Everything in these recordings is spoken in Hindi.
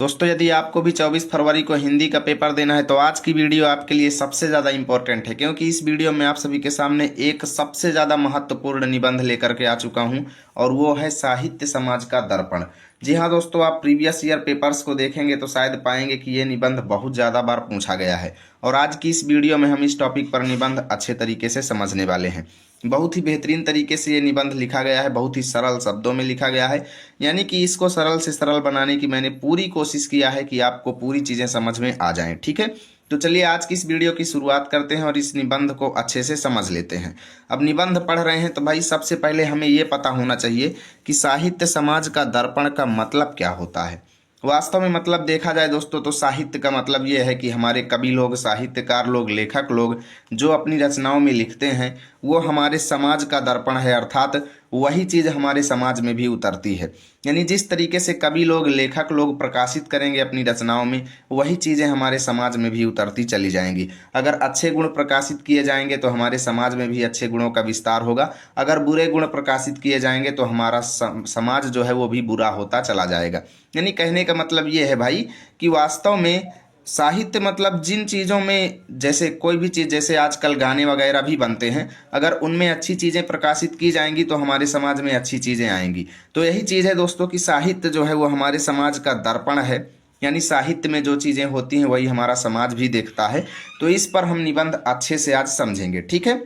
दोस्तों, यदि आपको भी 24 फरवरी को हिंदी का पेपर देना है तो आज की वीडियो आपके लिए सबसे ज़्यादा इम्पोर्टेंट है, क्योंकि इस वीडियो में आप सभी के सामने एक सबसे ज़्यादा महत्वपूर्ण निबंध लेकर के आ चुका हूं और वो है साहित्य समाज का दर्पण। जी हाँ दोस्तों, आप प्रीवियस ईयर पेपर्स को देखेंगे तो शायद पाएंगे कि ये निबंध बहुत ज़्यादा बार पूछा गया है और आज की इस वीडियो में हम इस टॉपिक पर निबंध अच्छे तरीके से समझने वाले हैं। बहुत ही बेहतरीन तरीके से ये निबंध लिखा गया है, बहुत ही सरल शब्दों में लिखा गया है, यानी कि इसको सरल से सरल बनाने की मैंने पूरी कोशिश किया है कि आपको पूरी चीज़ें समझ में आ जाएं। ठीक है, तो चलिए आज की इस वीडियो की शुरुआत करते हैं और इस निबंध को अच्छे से समझ लेते हैं। अब निबंध पढ़ रहे हैं तो भाई सबसे पहले हमें ये पता होना चाहिए कि साहित्य समाज का दर्पण का मतलब क्या होता है। वास्तव में मतलब देखा जाए दोस्तों तो साहित्य का मतलब ये है कि हमारे कवि लोग, साहित्यकार लोग, लेखक लोग जो अपनी रचनाओं में लिखते हैं वो हमारे समाज का दर्पण है, अर्थात वही चीज़ हमारे समाज में भी उतरती है। यानी जिस तरीके से कवि लोग, लेखक लोग प्रकाशित करेंगे अपनी रचनाओं में, वही चीज़ें हमारे समाज में भी उतरती चली जाएंगी। अगर अच्छे गुण प्रकाशित किए जाएंगे तो हमारे समाज में भी अच्छे गुणों का विस्तार होगा, अगर बुरे गुण प्रकाशित किए जाएंगे तो हमारा समाज जो है वो भी बुरा होता चला जाएगा। यानी कहने का मतलब ये है भाई कि वास्तव में साहित्य मतलब जिन चीज़ों में, जैसे कोई भी चीज़, जैसे आजकल गाने वगैरह भी बनते हैं, अगर उनमें अच्छी चीज़ें प्रकाशित की जाएंगी तो हमारे समाज में अच्छी चीज़ें आएंगी। तो यही चीज़ है दोस्तों कि साहित्य जो है वो हमारे समाज का दर्पण है, यानी साहित्य में जो चीज़ें होती हैं वही हमारा समाज भी देखता है। तो इस पर हम निबंध अच्छे से आज समझेंगे। ठीक है,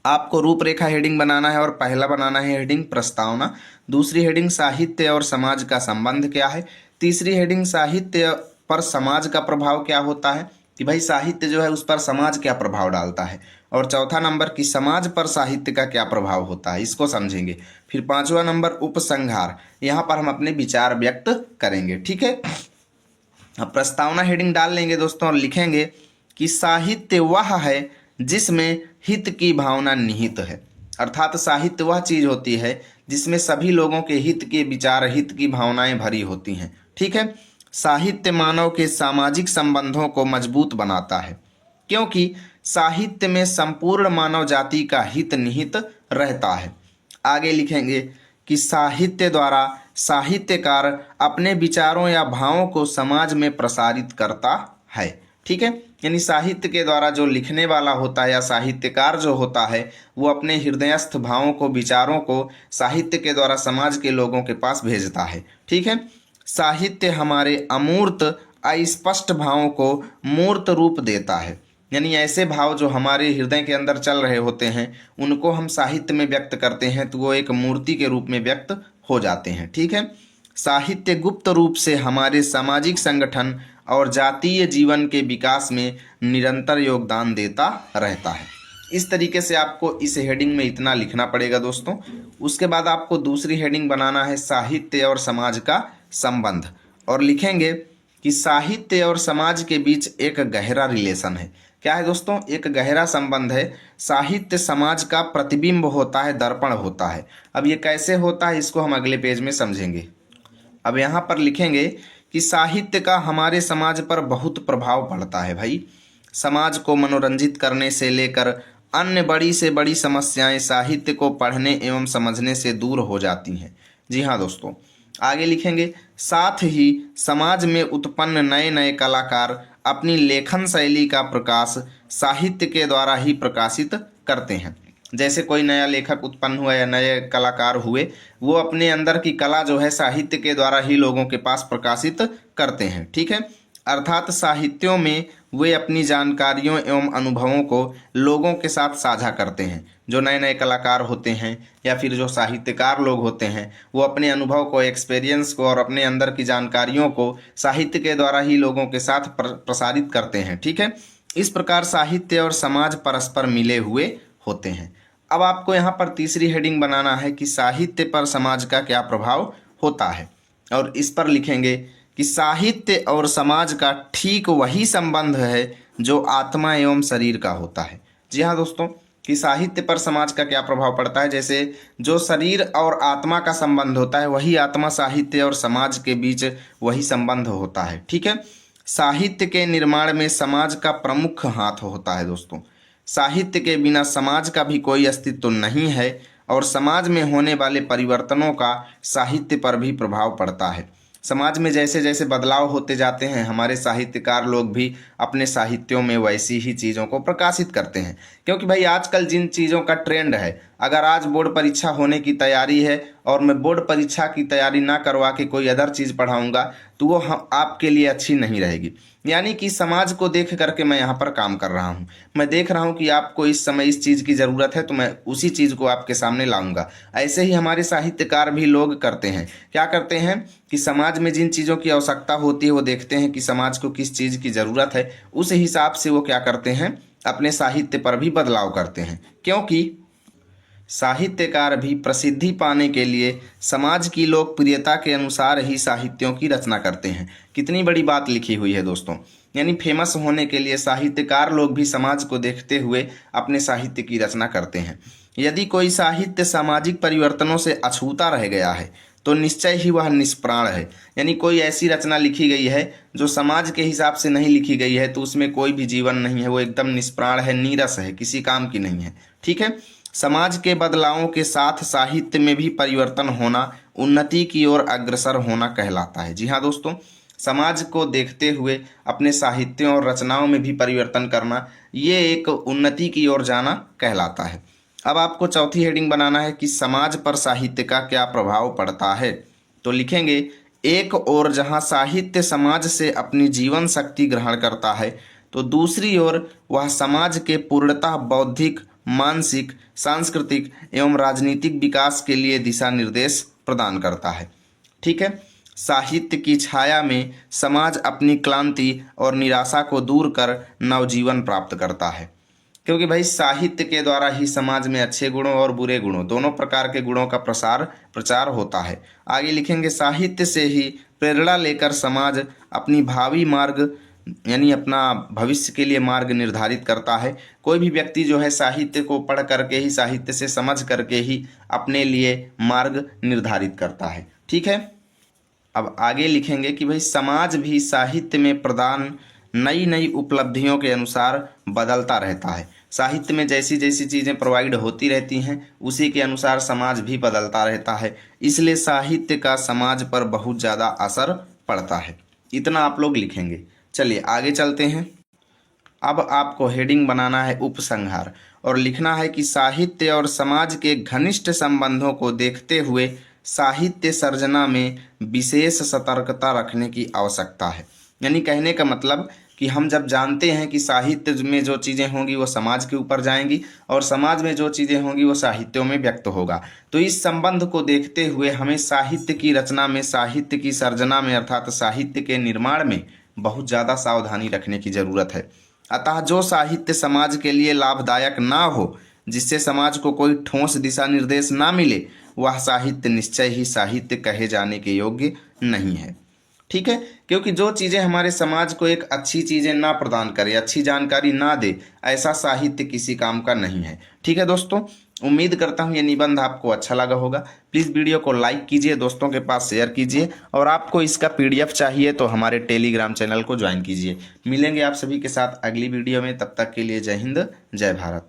आपको रूपरेखा हेडिंग बनाना है और पहला बनाना है हेडिंग प्रस्तावना, दूसरी हेडिंग साहित्य और समाज का संबंध क्या है, तीसरी हेडिंग साहित्य पर समाज का प्रभाव क्या होता है कि भाई साहित्य जो है उस पर समाज क्या प्रभाव डालता है, और चौथा नंबर कि समाज पर साहित्य का क्या प्रभाव होता है, इसको समझेंगे। फिर पांचवा नंबर उपसंहार, यहाँ पर हम अपने विचार व्यक्त करेंगे। ठीक है, अब प्रस्तावना हेडिंग डाल लेंगे दोस्तों और लिखेंगे कि साहित्य वह है जिसमें हित की भावना निहित है, अर्थात साहित्य वह चीज होती है जिसमें सभी लोगों के हित के विचार, हित की भावनाएं भरी होती हैं। ठीक है, साहित्य मानव के सामाजिक संबंधों को मजबूत बनाता है क्योंकि साहित्य में संपूर्ण मानव जाति का हित निहित रहता है। आगे लिखेंगे कि साहित्य द्वारा साहित्यकार अपने विचारों या भावों को समाज में प्रसारित करता है। ठीक है, यानी साहित्य के द्वारा जो लिखने वाला होता है या साहित्यकार जो होता है वो अपने हृदयस्थ भावों को, विचारों को साहित्य के द्वारा समाज के लोगों के पास भेजता है। ठीक है, साहित्य हमारे अमूर्त, अस्पष्ट भावों को मूर्त रूप देता है, यानी ऐसे भाव जो हमारे हृदय के अंदर चल रहे होते हैं उनको हम साहित्य में व्यक्त करते हैं तो वो एक मूर्ति के रूप में व्यक्त हो जाते हैं। ठीक है, साहित्य गुप्त रूप से हमारे सामाजिक संगठन और जातीय जीवन के विकास में निरंतर योगदान देता रहता है। इस तरीके से आपको इस हेडिंग में इतना लिखना पड़ेगा दोस्तों। उसके बाद आपको दूसरी हेडिंग बनाना है साहित्य और समाज का संबंध, और लिखेंगे कि साहित्य और समाज के बीच एक गहरा रिलेशन है। क्या है दोस्तों? एक गहरा संबंध है। साहित्य समाज का प्रतिबिंब होता है, दर्पण होता है। अब ये कैसे होता है इसको हम अगले पेज में समझेंगे। अब यहाँ पर लिखेंगे कि साहित्य का हमारे समाज पर बहुत प्रभाव पड़ता है भाई। समाज को मनोरंजित करने से लेकर अन्य बड़ी से बड़ी समस्याएं साहित्य को पढ़ने एवं समझने से दूर हो जाती हैं। जी हाँ दोस्तों, आगे लिखेंगे साथ ही समाज में उत्पन्न नए नए कलाकार अपनी लेखन शैली का प्रकाश साहित्य के द्वारा ही प्रकाशित करते हैं। जैसे कोई नया लेखक उत्पन्न हुआ या नए कलाकार हुए, वो अपने अंदर की कला जो है साहित्य के द्वारा ही लोगों के पास प्रकाशित करते हैं। ठीक है, अर्थात साहित्यों में वे अपनी जानकारियों एवं अनुभवों को लोगों के साथ साझा करते हैं। जो नए नए कलाकार होते हैं या फिर जो साहित्यकार लोग होते हैं वो अपने अनुभव को, एक्सपीरियंस को और अपने अंदर की जानकारियों को साहित्य के द्वारा ही लोगों के साथ प्रसारित करते हैं। ठीक है, इस प्रकार साहित्य और समाज परस्पर मिले हुए होते हैं। अब आपको यहाँ पर तीसरी हेडिंग बनाना है कि साहित्य पर समाज का क्या प्रभाव होता है, और इस पर लिखेंगे कि साहित्य और समाज का ठीक वही संबंध है जो आत्मा एवं शरीर का होता है। जी हाँ दोस्तों, कि साहित्य पर समाज का क्या प्रभाव पड़ता है, जैसे जो शरीर और आत्मा का संबंध होता है वही आत्मा, साहित्य और समाज के बीच वही संबंध होता है। ठीक है, साहित्य के निर्माण में समाज का प्रमुख हाथ होता है दोस्तों। साहित्य के बिना समाज का भी कोई अस्तित्व नहीं है और समाज में होने वाले परिवर्तनों का साहित्य पर भी प्रभाव पड़ता है। समाज में जैसे जैसे बदलाव होते जाते हैं, हमारे साहित्यकार लोग भी अपने साहित्यों में वैसी ही चीज़ों को प्रकाशित करते हैं। क्योंकि भाई आजकल जिन चीज़ों का ट्रेंड है, अगर आज बोर्ड परीक्षा होने की तैयारी है और मैं बोर्ड परीक्षा की तैयारी ना करवा के कोई अदर चीज़ पढ़ाऊँगा तो वो आपके लिए अच्छी नहीं रहेगी। यानी कि समाज को देख करके मैं यहाँ पर काम कर रहा हूँ। मैं देख रहा हूँ कि आपको इस समय इस चीज़ की ज़रूरत है तो मैं उसी चीज़ को आपके सामने लाऊंगा। ऐसे ही हमारे साहित्यकार भी लोग करते हैं। क्या करते हैं कि समाज में जिन चीज़ों की आवश्यकता होती है वो देखते हैं कि समाज को किस चीज़ की ज़रूरत है, उस हिसाब से वो क्या करते हैं, अपने साहित्य पर भी बदलाव करते हैं। क्योंकि साहित्यकार भी प्रसिद्धि पाने के लिए समाज की लोकप्रियता के अनुसार ही साहित्यों की रचना करते हैं। कितनी बड़ी बात लिखी हुई है दोस्तों। यानी फेमस होने के लिए साहित्यकार लोग भी समाज को देखते हुए अपने साहित्य की रचना करते हैं। यदि कोई साहित्य सामाजिक परिवर्तनों से अछूता रह गया है तो निश्चय ही वह निष्प्राण है। यानी कोई ऐसी रचना लिखी गई है जो समाज के हिसाब से नहीं लिखी गई है तो उसमें कोई भी जीवन नहीं है, वो एकदम निष्प्राण है, नीरस है, किसी काम की नहीं है। ठीक है। समाज के बदलावों के साथ साहित्य में भी परिवर्तन होना उन्नति की ओर अग्रसर होना कहलाता है। जी हाँ दोस्तों, समाज को देखते हुए अपने साहित्यों और रचनाओं में भी परिवर्तन करना, ये एक उन्नति की ओर जाना कहलाता है। अब आपको चौथी हेडिंग बनाना है कि समाज पर साहित्य का क्या प्रभाव पड़ता है। तो लिखेंगे, एक ओर जहाँ साहित्य समाज से अपनी जीवन शक्ति ग्रहण करता है तो दूसरी ओर वह समाज के पूर्णतः बौद्धिक, मानसिक, सांस्कृतिक एवं राजनीतिक विकास के लिए दिशा निर्देश प्रदान करता है। ठीक है। साहित्य की छाया में समाज अपनी क्लांति और निराशा को दूर कर नवजीवन प्राप्त करता है। क्योंकि भाई साहित्य के द्वारा ही समाज में अच्छे गुणों और बुरे गुणों, दोनों प्रकार के गुणों का प्रचार होता है। आगे लिखेंगे, साहित्य से ही प्रेरणा लेकर समाज अपनी भावी मार्ग यानी अपना भविष्य के लिए मार्ग निर्धारित करता है। कोई भी व्यक्ति जो है साहित्य को पढ़ करके ही, साहित्य से समझ करके ही अपने लिए मार्ग निर्धारित करता है। ठीक है। अब आगे लिखेंगे कि भाई समाज भी साहित्य में प्रदान नई नई उपलब्धियों के अनुसार बदलता रहता है। साहित्य में जैसी जैसी चीज़ें प्रोवाइड होती रहती हैं उसी के अनुसार समाज भी बदलता रहता है। इसलिए साहित्य का समाज पर बहुत ज़्यादा असर पड़ता है। इतना आप लोग लिखेंगे। चलिए आगे चलते हैं। अब आपको हेडिंग बनाना है उपसंहार और लिखना है कि साहित्य और समाज के घनिष्ठ संबंधों को देखते हुए साहित्य सर्जना में विशेष सतर्कता रखने की आवश्यकता है। यानी कहने का मतलब कि हम जब जानते हैं कि साहित्य में जो चीज़ें होंगी वो समाज के ऊपर जाएंगी और समाज में जो चीज़ें होंगी वो साहित्यों में व्यक्त होगा, तो इस संबंध को देखते हुए हमें साहित्य की रचना में, साहित्य की सर्जना में अर्थात साहित्य के निर्माण में बहुत ज़्यादा सावधानी रखने की ज़रूरत है। अतः जो साहित्य समाज के लिए लाभदायक ना हो, जिससे समाज को कोई ठोस दिशा निर्देश ना मिले, वह साहित्य निश्चय ही साहित्य कहे जाने के योग्य नहीं है। ठीक है। क्योंकि जो चीज़ें हमारे समाज को एक अच्छी चीज़ें ना प्रदान करे, अच्छी जानकारी ना दे, ऐसा साहित्य किसी काम का नहीं है। ठीक है दोस्तों, उम्मीद करता हूँ ये निबंध आपको अच्छा लगा होगा। प्लीज़ वीडियो को लाइक कीजिए, दोस्तों के पास शेयर कीजिए और आपको इसका PDF चाहिए तो हमारे टेलीग्राम चैनल को ज्वाइन कीजिए। मिलेंगे आप सभी के साथ अगली वीडियो में, तब तक के लिए जय हिंद, जय भारत।